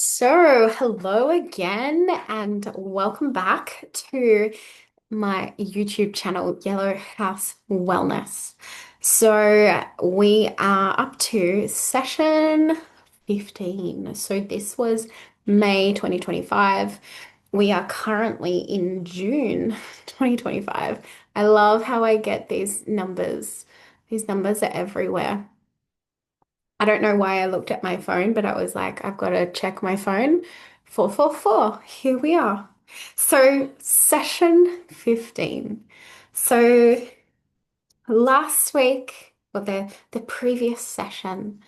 Hello again, and welcome back to my YouTube channel, Yellow House Wellness. We are up to session 15. So, this was May 2025. We are currently in June 2025. I love how I get these numbers. These numbers are everywhere. I don't know why I looked at my phone, but I was like, I've got to check my phone. 444. Here we are. So, session 15. So, last week, or the previous session,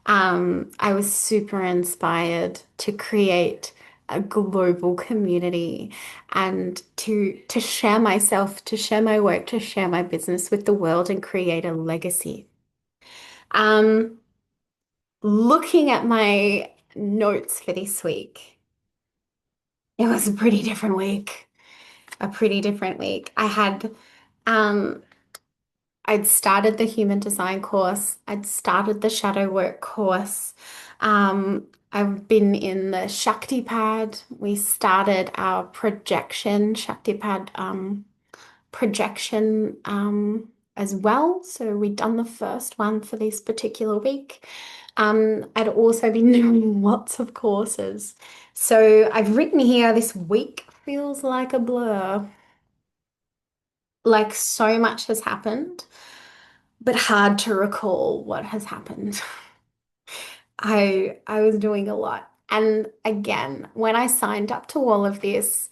I was super inspired to create a global community and to share myself, to share my work, to share my business with the world and create a legacy. Um, Looking at my notes for this week, it was a pretty different week. A pretty different week. Um, I'd started the human design course. I'd started the shadow work course. I've been in the Shakti pad. We started our projection Shakti pad projection as well. So we'd done the first one for this particular week. I'd also been doing lots of courses. So I've written here, this week feels like a blur. Like so much has happened, but hard to recall what has happened. I was doing a lot. And again, when I signed up to all of this,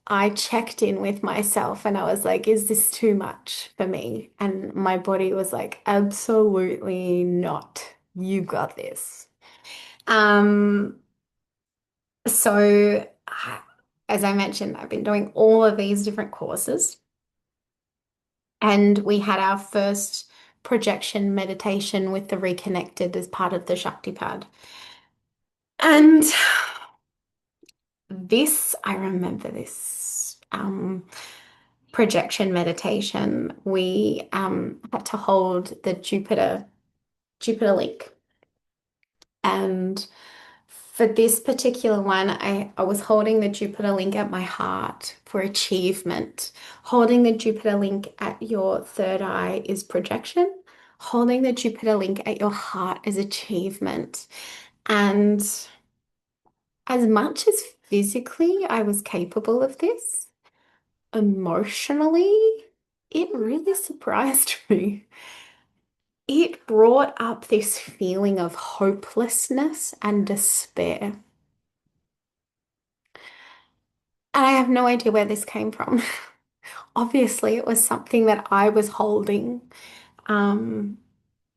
I checked in with myself and I was like, is this too much for me? And my body was like, absolutely not. You got this. Um, so as I mentioned, I've been doing all of these different courses, and we had our first projection meditation with the Reconnected as part of the Shakti Pad. And I remember this projection meditation. We had to hold the Jupiter link. And for this particular one, I was holding the Jupiter link at my heart for achievement. Holding the Jupiter link at your third eye is projection. Holding the Jupiter link at your heart is achievement. And as much as physically I was capable of this, emotionally, it really surprised me. It brought up this feeling of hopelessness and despair. And I have no idea where this came from. Obviously, it was something that I was holding um,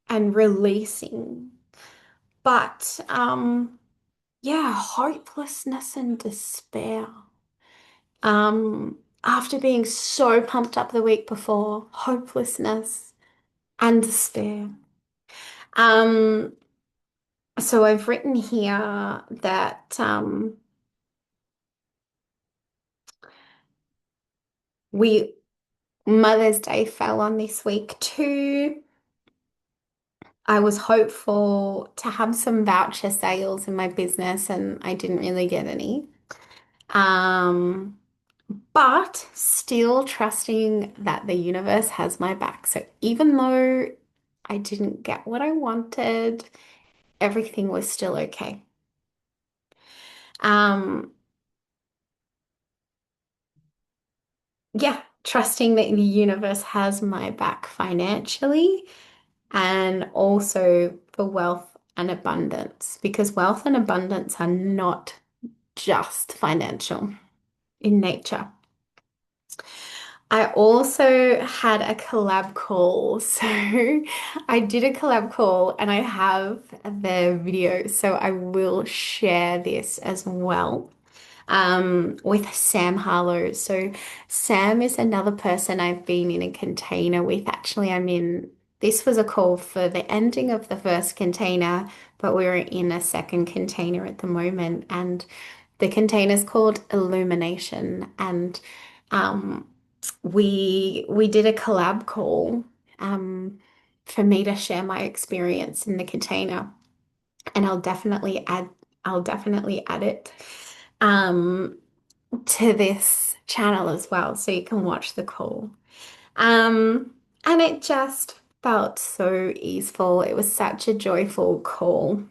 and releasing. But yeah, hopelessness and despair. After being so pumped up the week before, hopelessness and despair. Um, so I've written here that we Mother's Day fell on this week too. I was hopeful to have some voucher sales in my business and I didn't really get any. Um, but still trusting that the universe has my back. So even though I didn't get what I wanted, everything was still okay. Um, yeah, trusting that the universe has my back financially and also for wealth and abundance, because wealth and abundance are not just financial in nature. I also had a collab call. So I did a collab call and I have the video. So I will share this as well with Sam Harlow. So Sam is another person I've been in a container with. Actually, this was a call for the ending of the first container, but we're in a second container at the moment. And the container is called Illumination. And um, we did a collab call for me to share my experience in the container. And I'll definitely I'll definitely add it um, to this channel as well, so you can watch the call. Um, and it just felt so easeful. It was such a joyful call,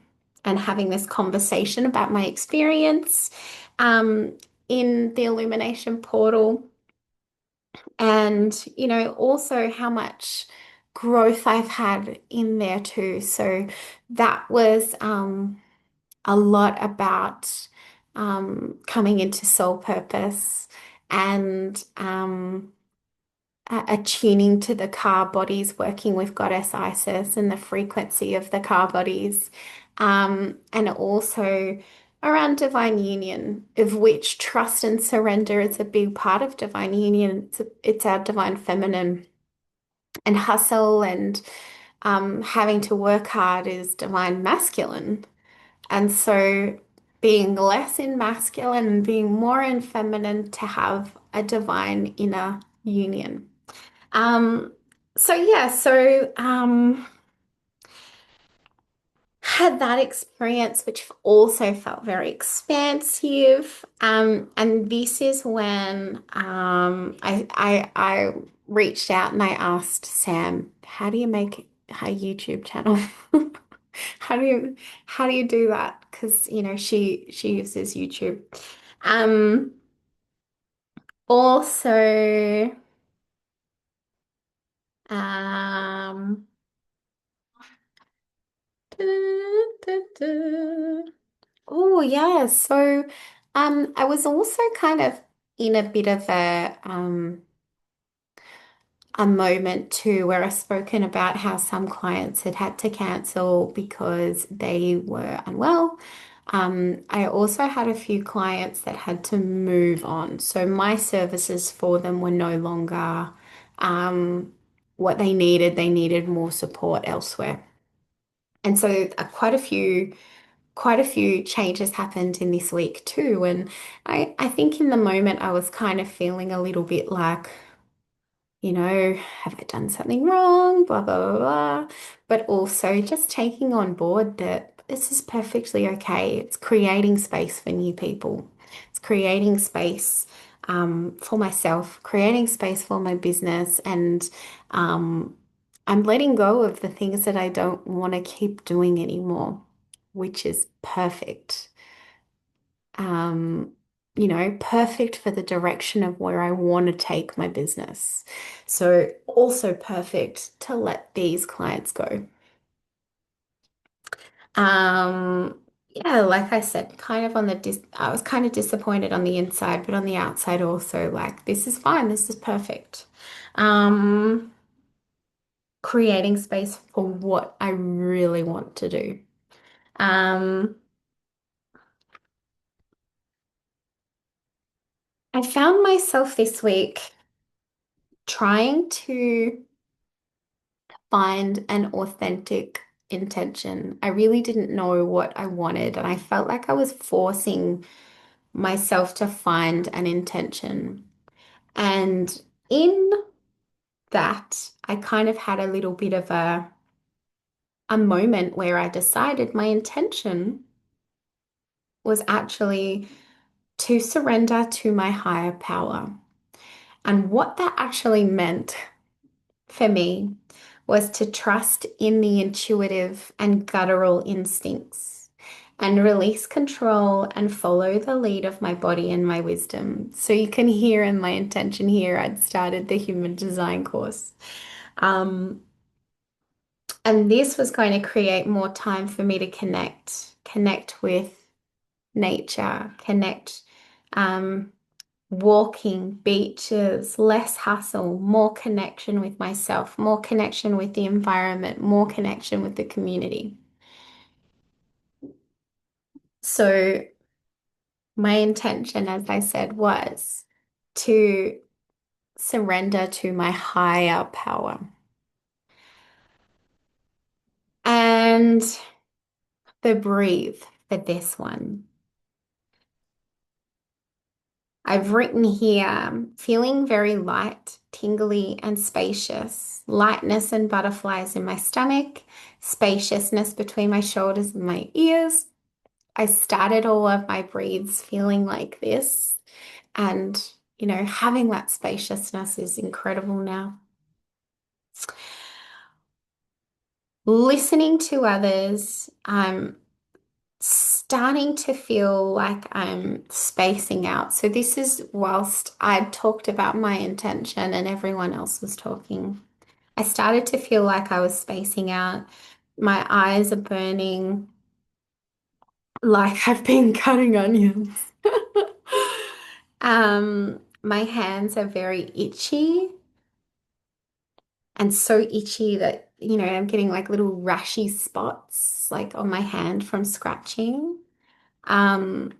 and having this conversation about my experience um, in the Illumination portal, and also how much growth I've had in there too. So that was a lot about coming into soul purpose and attuning to the car bodies, working with Goddess Isis and the frequency of the car bodies, and also around divine union, of which trust and surrender is a big part of divine union. It's our divine feminine, and hustle and having to work hard is divine masculine. And so being less in masculine and being more in feminine to have a divine inner union. Um, so yeah, had that experience, which also felt very expansive. And this is when I reached out and I asked Sam, how do you make a YouTube channel? How do you how do you do that? Because she uses YouTube. Um, also, um, oh yeah. So I was also kind of in a bit of a moment too where I've spoken about how some clients had had to cancel because they were unwell. I also had a few clients that had to move on. So my services for them were no longer what they needed. They needed more support elsewhere. And so quite a few changes happened in this week too. And I think in the moment I was kind of feeling a little bit like, have I done something wrong? Blah, blah, blah, blah. But also just taking on board that this is perfectly okay. It's creating space for new people. It's creating space for myself, creating space for my business, and I'm letting go of the things that I don't want to keep doing anymore, which is perfect. Um, perfect for the direction of where I want to take my business. So also perfect to let these clients go. Yeah, like I said, kind of on the dis I was kind of disappointed on the inside, but on the outside also like this is fine, this is perfect. Um, creating space for what I really want to do. Um, I found myself this week trying to find an authentic intention. I really didn't know what I wanted, and I felt like I was forcing myself to find an intention. And in that, I kind of had a little bit of a moment where I decided my intention was actually to surrender to my higher power. And what that actually meant for me was to trust in the intuitive and guttural instincts and release control and follow the lead of my body and my wisdom. So you can hear in my intention here, I'd started the human design course. Um, and this was going to create more time for me to connect with nature, connect, um, walking, beaches, less hustle, more connection with myself, more connection with the environment, more connection with the community. So my intention, as I said, was to surrender to my higher power. And the breathe for this one. I've written here, feeling very light, tingly, and spacious. Lightness and butterflies in my stomach, spaciousness between my shoulders and my ears, I started all of my breathes feeling like this. And, having that spaciousness is incredible now. Listening to others, I'm starting to feel like I'm spacing out. So this is whilst I talked about my intention and everyone else was talking. I started to feel like I was spacing out. My eyes are burning like I've been cutting onions. My hands are very itchy and so itchy that, I'm getting like little rashy spots like on my hand from scratching. Um,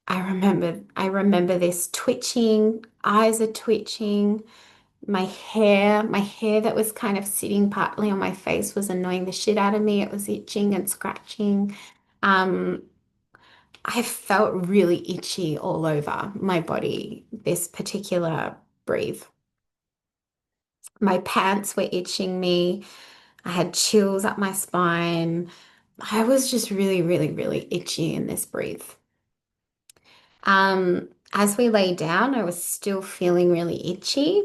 I remember this twitching, eyes are twitching. My hair that was kind of sitting partly on my face was annoying the shit out of me. It was itching and scratching. Um, I felt really itchy all over my body this particular breathe. My pants were itching me. I had chills up my spine. I was just really, really, really itchy in this breathe. As we lay down, I was still feeling really itchy.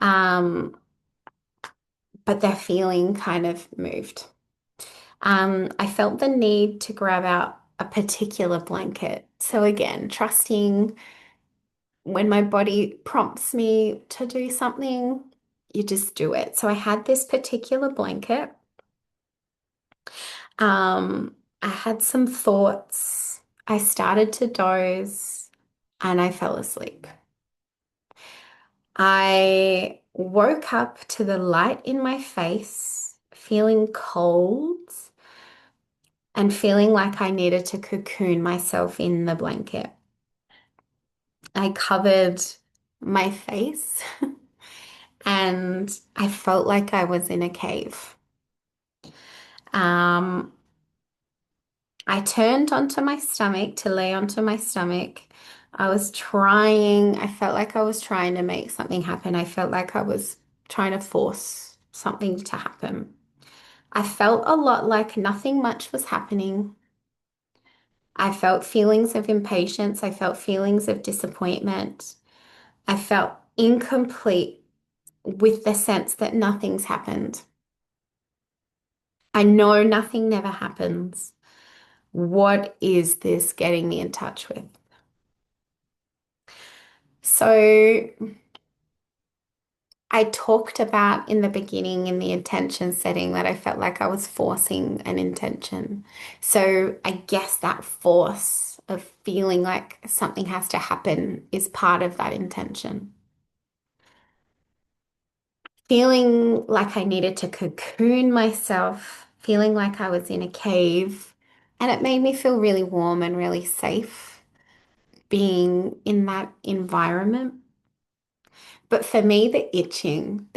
Um, but the feeling kind of moved. I felt the need to grab out a particular blanket. So again, trusting when my body prompts me to do something, you just do it. So I had this particular blanket. I had some thoughts. I started to doze and I fell asleep. I woke up to the light in my face, feeling cold and feeling like I needed to cocoon myself in the blanket. I covered my face and I felt like I was in a cave. Um, I turned onto my stomach to lay onto my stomach. I felt like I was trying to make something happen. I felt like I was trying to force something to happen. I felt a lot like nothing much was happening. I felt feelings of impatience. I felt feelings of disappointment. I felt incomplete with the sense that nothing's happened. I know nothing never happens. What is this getting me in touch with? So I talked about in the beginning in the intention setting that I felt like I was forcing an intention. So I guess that force of feeling like something has to happen is part of that intention. Feeling like I needed to cocoon myself, feeling like I was in a cave, and it made me feel really warm and really safe being in that environment. But for me, the itching,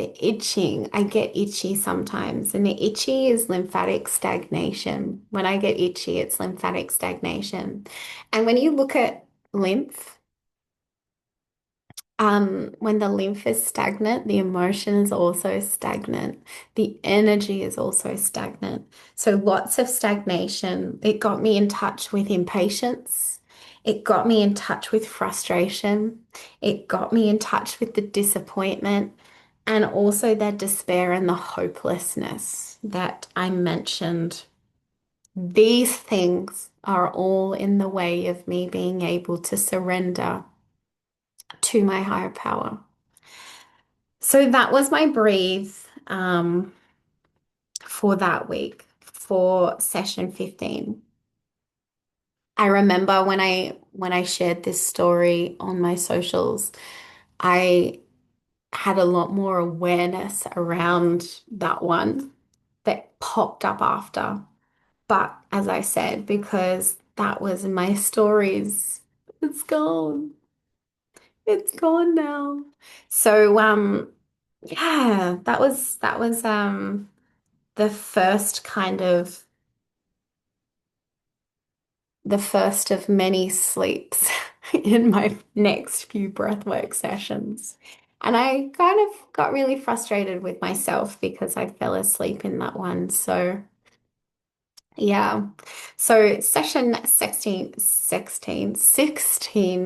I get itchy sometimes, and the itchy is lymphatic stagnation. When I get itchy, it's lymphatic stagnation. And when you look at lymph, when the lymph is stagnant, the emotion is also stagnant. The energy is also stagnant. So lots of stagnation. It got me in touch with impatience. It got me in touch with frustration. It got me in touch with the disappointment and also the despair and the hopelessness that I mentioned. These things are all in the way of me being able to surrender to my higher power. So that was my breathe for that week for session 15. I remember when I shared this story on my socials, I had a lot more awareness around that one that popped up after. But as I said, because that was my stories, it's gone. It's gone now. So yeah, that was the first kind of the first of many sleeps in my next few breathwork sessions. And I kind of got really frustrated with myself because I fell asleep in that one. So Yeah. So session 16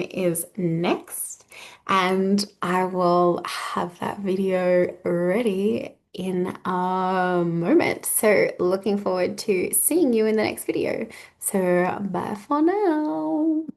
is next, and I will have that video ready in a moment. So looking forward to seeing you in the next video. So bye for now.